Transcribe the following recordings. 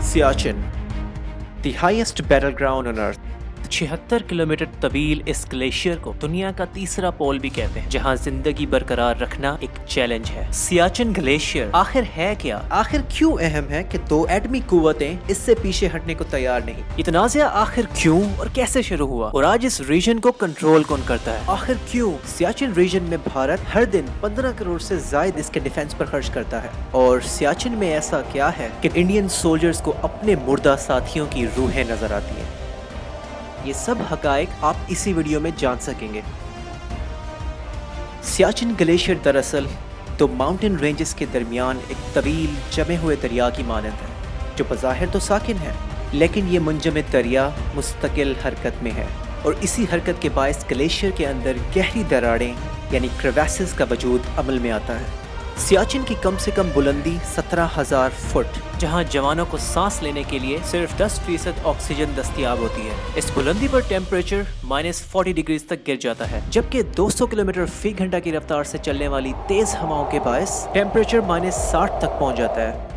Siachen, the highest battleground on earth. 76 kilometre तवील इस glacier को दुनिया का तीसरा पोल भी कहते हैं, जहां जिंदगी बरकरार रखना एक चैलेंज है। सियाचिन ग्लेशियर आखिर है क्या? आखिर क्यों अहम है कि दो एटमी कुव्वतें इससे पीछे हटने को तैयार नहीं? ये तनाज़ा आखिर क्यों और कैसे शुरू हुआ, और आज इस रीजन को कंट्रोल कौन करता है? आखिर क्यों सियाचिन रीजन में भारत हर दिन 15 करोड़ से ज्यादा इसके डिफेंस पर खर्च करता है? और सियाचिन में ऐसा क्या है कि इंडियन सोल्जर्स को अपने मुर्दा साथियों की रूहें नजर आती हैं? ये सब हकायक आप इसी वीडियो में जान सकेंगे। सियाचिन ग्लेशियर दरअसल दो माउंटेन रेंजेस के दरमियान एक तवील जमे हुए दरिया की मानंद है, जो बज़ाहिर तो साकिन है, लेकिन ये मुंजमद दरिया मुस्तकिल हरकत में है, और इसी हरकत के बायस ग्लेशियर के अंदर गहरी दरारें यानी क्रेवैसेस का वजूद अमल में आता है। सियाचिन की कम से कम बुलंदी 17,000 फुट, जहां जवानों को सांस लेने के लिए सिर्फ 10% ऑक्सीजन दस्तयाब होती है। इस बुलंदी पर टेम्परेचर -40 डिग्री तक गिर जाता है, जबकि 200 किलोमीटर फी घंटा की रफ्तार से चलने वाली तेज हवाओं के बायस टेम्परेचर -60 तक पहुंच जाता है।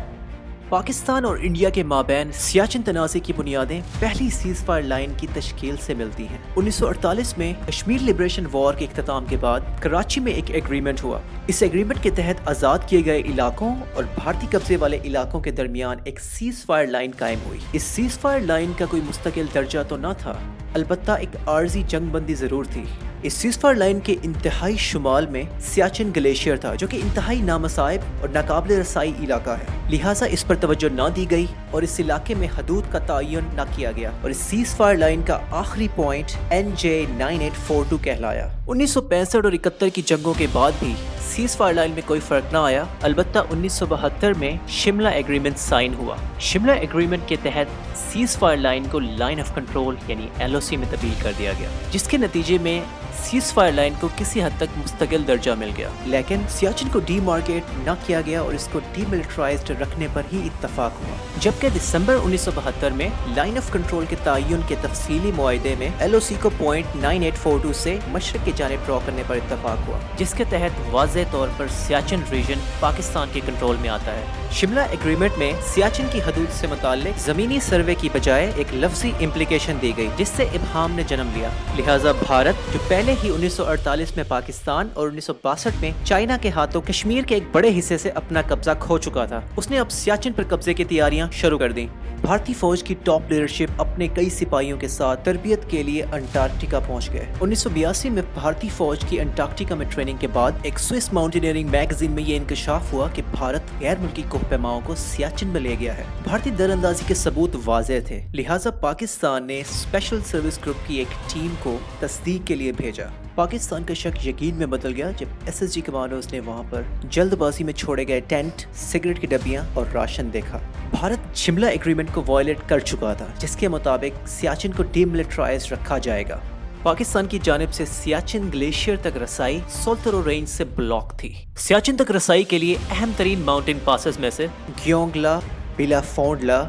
पाकिस्तान और इंडिया के माबैन सियाचिन तनाज़े की बुनियादें पहली सीज़ फायर लाइन की तश्कील से मिलती हैं। 1948 में कश्मीर लिबरेशन वॉर के इख्तिताम के बाद कराची में एक एग्रीमेंट हुआ। इस एग्रीमेंट के तहत आज़ाद किए गए इलाकों और भारतीय कब्जे वाले इलाकों के दरमियान एक सीज़ फायर लाइन कायम हुई। इस सीज़ फायर लाइन का कोई मुस्तकिल दर्जा तो न था, अलबत्ता एक आर्जी जंगबंदी ज़रूर थी। इस सीज़फायर लाइन के इंतहाई शुमाल में सियाचिन ग्लेशियर था, जो कि इंतहाई नामसाइब और नाकाबिल रसाई इलाका है, लिहाजा इस पर तवज्जो न दी गई और इस इलाके में हदूद का तयन न किया गया, और इस सीज़फायर लाइन का आखिरी पॉइंट NJ9842 कहलाया। 1965 और 71 की जंगों के बाद भी सीज़फायर लाइन में कोई फर्क न आया, अलबत्ता 1972 में शिमला एग्रीमेंट साइन हुआ। शिमला एग्रीमेंट के तहत सीज़फायर लाइन को लाइन ऑफ कंट्रोल यानी LOC में तब्दील कर दिया गया, जिसके नतीजे में सीज़फायर लाइन को किसी हद तक मुस्तकिल दर्जा मिल गया, लेकिन सियाचिन को डीमार्केट न किया गया और इसको डीमिलिटराइज्ड रखने पर ही इत्तफाक हुआ। जबकि दिसंबर 1972 में लाइन ऑफ कंट्रोल के तयन के तफसीली मुआहदे में LOC को पॉइंट 9842 से मशरक की जानिब ड्रॉ करने पर इत्तफाक हुआ, जिसके तहत वाज़ेह तौर पर सियाचिन रीजन पाकिस्तान के कंट्रोल में आता है। शिमला एग्रीमेंट में सियाचिन की हदूद से मुताल्लिक ज़मीनी सर्वे की बजाय एक लफ्ज़ी इम्प्लीकेशन दी गई, जिससे इब्हाम ने जन्म लिया। लिहाजा भारत, जो पहले ही 1948 में पाकिस्तान और 1962 में चाइना के हाथों कश्मीर के एक बड़े हिस्से से अपना कब्जा खो चुका था, उसने अब सियाचिन पर कब्जे की तैयारियां शुरू कर दी। भारतीय फौज की टॉप लीडरशिप अपने कई सिपाहियों के साथ तरबियत के लिए अंटार्कटिका पहुंच गए। 1982 में भारतीय फौज की अंटार्कटिका में ट्रेनिंग के बाद एक स्विस माउंटेनियरिंग मैगजीन में ये इंकशाफ हुआ कि भारत गैर मुल्की कोहपेमाओं को सियाचिन में ले गया है। भारतीय दरअंदाजी के सबूत वाज़ेह थे, लिहाजा पाकिस्तान ने स्पेशल सर्विस ग्रुप की एक टीम को तस्दीक के लिए भेजा। पाकिस्तान का शक यकीन में बदल गया जब SSG कमांडोज ने वहां पर जल्दबाजी में छोड़े गए टेंट, सिगरेट की डब्बियां और राशन देखा। भारत शिमला एग्रीमेंट को वायलेट कर चुका था, जिसके मुताबिक सियाचिन को डीमिलिटराइज रखा जाएगा। पाकिस्तान की जानिब से सियाचिन ग्लेशियर तक रसाई सोल्तरो रेंज से ब्लॉक थी। सियाचिन तक रसाई के लिए अहम तरीन माउंटेन पासेस में से ग्योंगला, बिलाफोंडला,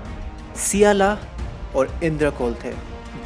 सियाला और इंद्रकोल थे।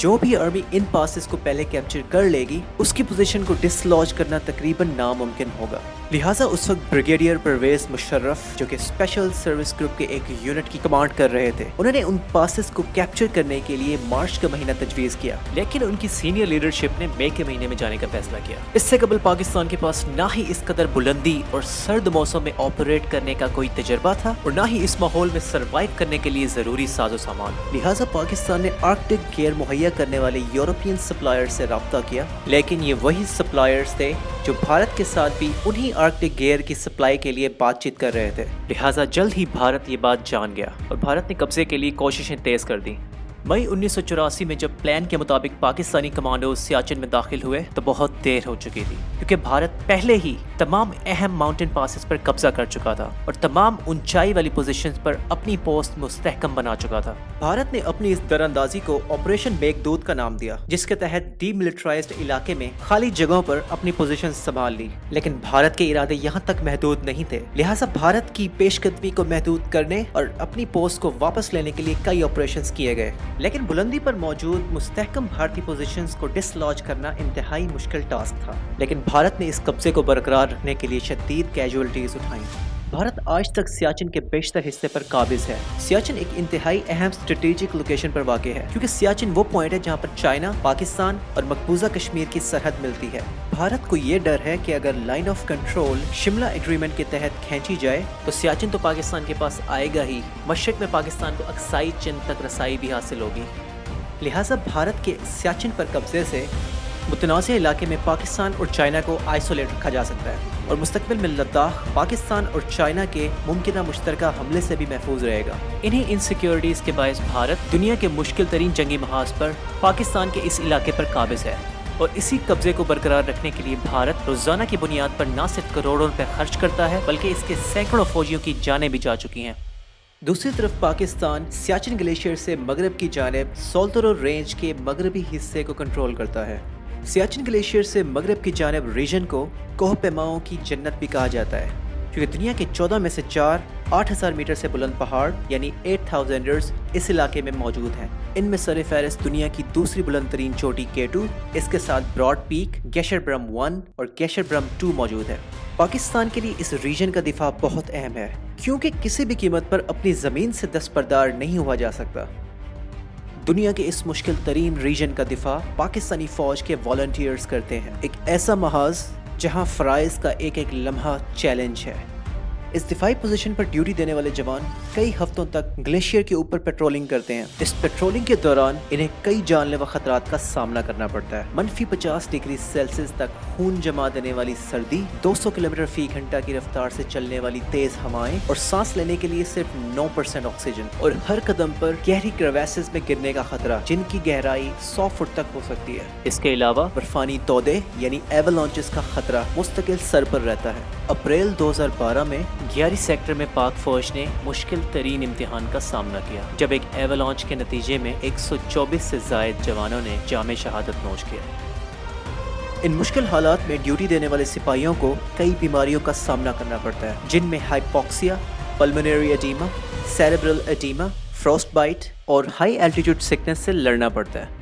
जो भी आर्मी इन पासेस को पहले कैप्चर कर लेगी, उसकी पोजीशन को डिसलॉज करना तकरीबन नामुमकिन होगा। लिहाजा उस वक्त ब्रिगेडियर परवेज मुशर्रफ, जो कि स्पेशल सर्विस ग्रुप के एक यूनिट की कमांड कर रहे थे, उन्होंने उन पासेस को कैप्चर करने के लिए मार्च का महीना तजवीज़ किया, लेकिन उनकी सीनियर लीडरशिप ने मई के महीने में जाने का फैसला किया। इससे कबल पाकिस्तान के पास ना ही इस कदर बुलंदी और सर्द मौसम में ऑपरेट करने का कोई तजर्बा था, और ना ही इस माहौल में सर्वाइव करने के लिए जरूरी साजो सामान। लिहाजा पाकिस्तान ने आर्कटिक गियर मुहैया करने वाले यूरोपियन सप्लायर से राब्ता किया, लेकिन ये वही सप्लायर्स थे जो भारत के साथ भी उन्हीं आर्कटिक गियर की सप्लाई के लिए बातचीत कर रहे थे। लिहाजा जल्द ही भारत ये बात जान गया और भारत ने कब्जे के लिए कोशिशें तेज कर दी। मई 1984 में जब प्लान के मुताबिक पाकिस्तानी कमांडो सियाचिन में दाखिल हुए तो बहुत देर हो चुकी थी, क्योंकि भारत पहले ही तमाम अहम माउंटेन पासेस पर कब्जा कर चुका था और तमाम ऊंचाई वाली पोजीशंस पर अपनी पोस्ट मुस्तहकम बना चुका था। भारत ने अपनी इस दरअंदाजी को ऑपरेशन मेघदूत का नाम दिया, जिसके तहत डीमिलिटराइज्ड इलाके में खाली जगहों पर अपनी पोजीशन संभाल ली। लेकिन भारत के इरादे यहाँ तक महदूद नहीं थे, लिहाजा भारत की पेशकदमी को महदूद करने और अपनी पोस्ट को वापस लेने के लिए कई ऑपरेशंस किए गए। लेकिन बुलंदी पर मौजूद मुस्तहकम भारतीय पोजीशंस को डिसलॉज करना इंतहाई मुश्किल टास्क था, लेकिन भारत ने इस कब्जे को बरकरार रखने के लिए शदीद कैजुअलिटीज उठाई। भारत आज तक सियाचिन के बेशतर हिस्से पर काबिज है। सियाचिन एक इंतहाई अहम स्ट्रेटेजिक लोकेशन पर वाक़ है, क्योंकि सियाचिन वो पॉइंट है जहाँ पर चाइना, पाकिस्तान और मकबूजा कश्मीर की सरहद मिलती है। भारत को ये डर है कि अगर line of control Shimla agreement के तहत खींची जाए तो सियाचिन तो पाकिस्तान के पास आएगा ही, मशरक में पाकिस्तान को अक्साई चिन तक रसाई भी हासिल होगी। लिहाजा भारत के सियाचिन पर कब्जे से मुतनाज़ इलाके में पाकिस्तान और चाइना को आइसोलेट रखा जा सकता है और मुस्तकबिल में लद्दाख पाकिस्तान और चाइना के मुमकिन मुश्तरका हमले से भी महफूज रहेगा। इन्हीं इनसिक्योरिटीज़ के बायस भारत दुनिया के मुश्किल तरीन जंगी महाज पर पाकिस्तान के इस इलाके पर काबिज है और इसी कब्जे को बरकरार रखने के लिए भारत रोजाना की बुनियाद पर न सिर्फ करोड़ों रुपए खर्च करता है, बल्कि इसके सैकड़ों फौजियों की जानें भी जा चुकी हैं। दूसरी तरफ पाकिस्तान सियाचिन ग्लेशियर से मगरब की जानिब सोल्टोरो रेंज के मगरबी हिस्से को कंट्रोल करता है। सियाचिन ग्लेशियर से मगरब की जानिब रीजन को कोह पैमाओं की जन्नत भी कहा जाता है, क्योंकि दुनिया के 14 में से 4 8000 मीटर से बुलंद पहाड़ यानी 8000ers इस इलाके में मौजूद हैं। इनमें सर फहरिस्त दुनिया की दूसरी बुलंद तरीन चोटी K2, इसके साथ ब्रॉड पीक, गेशरब्रम 1 और गेशरब्रम 2 मौजूद है। पाकिस्तान के लिए इस रीजन का दिफा बहुत अहम है, क्योंकि किसी भी कीमत पर अपनी ज़मीन से दस्तबरदार नहीं हुआ जा सकता। दुनिया के इस मुश्किल तरीन रीजन का दिफा पाकिस्तानी फौज के वॉलंटियर्स करते हैं, एक ऐसा महाज जहां फ़राइज़ का एक एक लम्हा चैलेंज है। इस दिफाई पोजीशन पर ड्यूटी देने वाले जवान कई हफ्तों तक ग्लेशियर के ऊपर पेट्रोलिंग करते हैं। इस पेट्रोलिंग के दौरान इन्हें कई जानलेवा खतरात का सामना करना पड़ता है। -50 डिग्री सेल्सियस तक खून जमा देने वाली सर्दी, 200 किलोमीटर फी घंटा की रफ्तार से चलने वाली तेज हवाएं और सांस लेने के लिए सिर्फ 9% ऑक्सीजन, और हर कदम पर गहरी क्रेवैसेस में गिरने का खतरा जिनकी गहराई 100 फुट तक हो सकती है। इसके अलावा बर्फानी तौदे यानी एवलांचेस का खतरा मुस्तकिल सर पर रहता है। अप्रैल 2012 में ग्यारी सेक्टर में पाक फौज ने मुश्किल तरीन इम्तिहान का सामना किया, जब एक एवलांच के नतीजे में 124 से ज़ायद जवानों ने जामे शहादत नोश किया। इन मुश्किल हालात में ड्यूटी देने वाले सिपाहियों को कई बीमारियों का सामना करना पड़ता है, जिनमें hypoxia, pulmonary oedema, cerebral oedema, frostbite और हाई एल्टीट्यूड सिकनेस से लड़ना पड़ता है।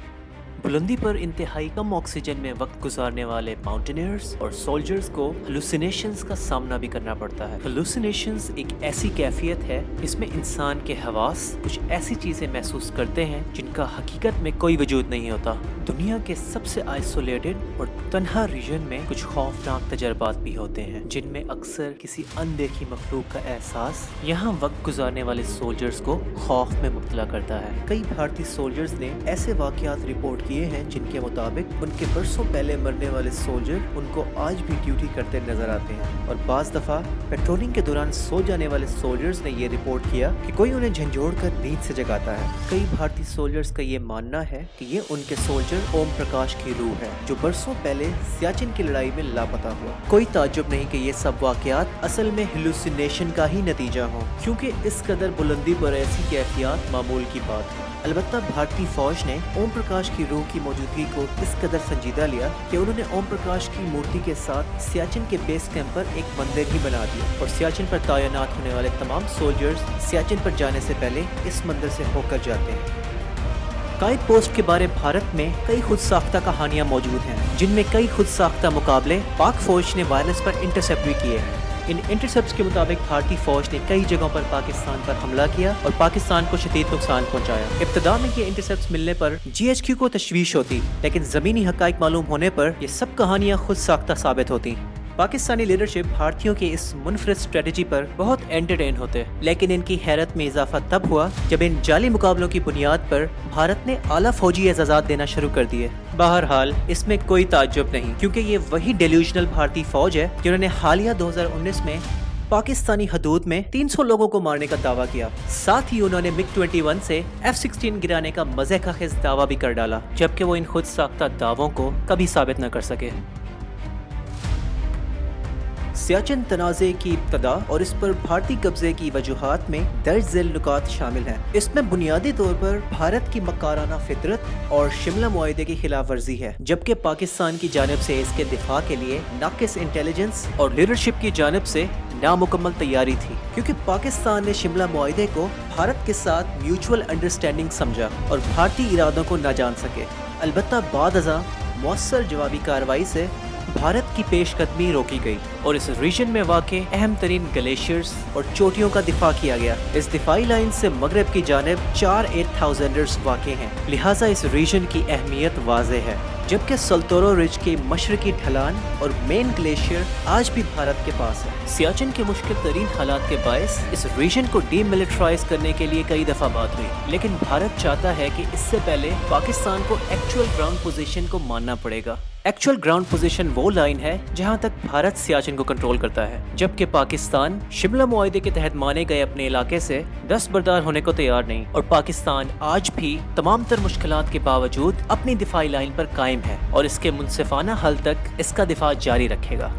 बुलंदी पर इंतहाई कम ऑक्सीजन में वक्त गुजारने वाले माउंटेनियर्स और सोल्जर्स को हेलुसिनेशंस का सामना भी करना पड़ता है। हेलुसिनेशंस एक ऐसी कैफियत है जिसमें इंसान के हवास कुछ ऐसी चीजें महसूस करते हैं जिनका हकीकत में कोई वजूद नहीं होता। दुनिया के सबसे आइसोलेटेड और तन्हा रीजन में कुछ खौफनाक तजर्बात भी होते हैं, जिनमें अक्सर किसी अनदेखी मखलूक का एहसास यहाँ वक्त गुजारने वाले सोल्जर्स को खौफ में मुब्तला करता है। कई भारतीय सोल्जर्स ने ऐसे वाकयात रिपोर्ट किए हैं जिनके मुताबिक उनके बरसों पहले मरने वाले सोल्जर उनको आज भी ड्यूटी करते नजर आते हैं, और बाज़ दफ़ा पेट्रोलिंग के दौरान सो जाने वाले सोल्जर्स ने ये रिपोर्ट किया कि कोई उन्हें झंझोड़ कर नींद से जगाता है। कई भारतीय सोल्जर्स का ये मानना है कि ये उनके सोल्जर ओम प्रकाश की रूह है, जो बरसों पहले सियाचिन की लड़ाई में लापता हुआ। कोई ताज्जुब नहीं कि ये सब वाकयात असल में हेलुसिनेशन का ही नतीजा हो, क्योंकि इस कदर बुलंदी पर ऐसी कैफियत मामूल की बात है। अलबत्ता भारतीय फौज ने ओम प्रकाश की रूह की मौजूदगी को इस कदर संजीदा लिया कि उन्होंने ओम प्रकाश की मूर्ति के साथ सियाचिन के बेस कैंप पर एक मंदिर ही बना दिया, और सियाचिन पर तैनात होने वाले तमाम सोल्जर्स सियाचिन पर जाने से पहले इस मंदिर से होकर जाते हैं। काइट पोस्ट के बारे भारत में कई खुद साख्ता कहानियां मौजूद हैं, जिनमें कई खुद साख्ता मुकाबले पाक फौज ने वायरलेस पर इंटरसेप्ट भी किए हैं। इन इंटरसेप्ट्स के मुताबिक भारतीय फौज ने कई जगहों पर पाकिस्तान पर हमला किया और पाकिस्तान को शदीद नुकसान पहुंचाया। इब्तिदा में ये इंटरसेप्ट्स मिलने पर GHQ को तशवीश होती, लेकिन ज़मीनी हक़ाइक़ मालूम होने पर ये सब कहानियां खुद साख्ता साबित होती। पाकिस्तानी लीडरशिप भारतीयों की इस मुनफरिद स्ट्रेटजी पर बहुत एंटरटेन होते, लेकिन इनकी हैरत में इजाफा तब हुआ जब इन जाली मुकाबलों की बुनियाद पर भारत ने आला फौजी एजाज़ात देना शुरू कर दिए। बहरहाल इसमें कोई ताज्जुब नहीं, क्योंकि ये वही डेल्यूजनल भारतीय फौज है जिन्होंने हालिया 2019 में पाकिस्तानी हदूद में 300 लोगों को मारने का दावा किया। साथ ही उन्होंने MiG-21 से F-16 गिराने का मज़े का खेज दावा भी कर डाला, जबकि वो इन खुद साख्ता दावों को कभी साबित न कर सके। सियाचिन तनाज़े की इब्तदा और इस पर भारतीय कब्जे की वजूहात में दर्ज झेल नुकात शामिल हैं। इसमें बुनियादी तौर पर भारत की मकाराना फितरत और शिमला मुआहदे की खिलाफ वर्जी है, जबकि पाकिस्तान की जानिब से इसके दिफा के लिए नाकिस इंटेलिजेंस और लीडरशिप की जानिब से नामुकम्मल तैयारी थी, क्योंकि पाकिस्तान ने शिमला मुआहदे को भारत के साथ म्यूचुअल अंडरस्टैंडिंग समझा और भारतीय इरादों को न जान सके। अलबत्ता बाद अज़ां मौसर जवाबी कार्रवाई से भारत की पेशकदमी रोकी गई और इस रीजन में वाक़ अहम तरीन ग्लेशियर्स और चोटियों का दिफा किया गया। इस दिफाई लाइन से मगरब की जानिब 4 8000ers वाक़ हैं, लिहाजा इस रीजन की अहमियत वाज़ेह है। जबकि सल्तोरो रिज के मशरकी ढलान और मेन ग्लेशियर आज भी भारत के पास है। सियाचिन के मुश्किल तरीन हालात के बायस इस रीजन को डीमिलिटराइज करने के लिए कई दफ़ा बात हुई, लेकिन भारत चाहता है कि इससे पहले पाकिस्तान को एक्चुअल ग्राउंड पोजीशन को मानना पड़ेगा। एक्चुअल ग्राउंड पोजीशन वो लाइन है जहां तक भारत सियाचिन को कंट्रोल करता है, जबकि पाकिस्तान शिमला मुआहदे के तहत माने गए अपने इलाके से दस्तबरदार होने को तैयार नहीं, और पाकिस्तान आज भी तमाम तर मुश्किलात के बावजूद अपनी दिफाई लाइन पर कायम है और इसके मुनसिफाना हल तक इसका दिफा जारी रखेगा।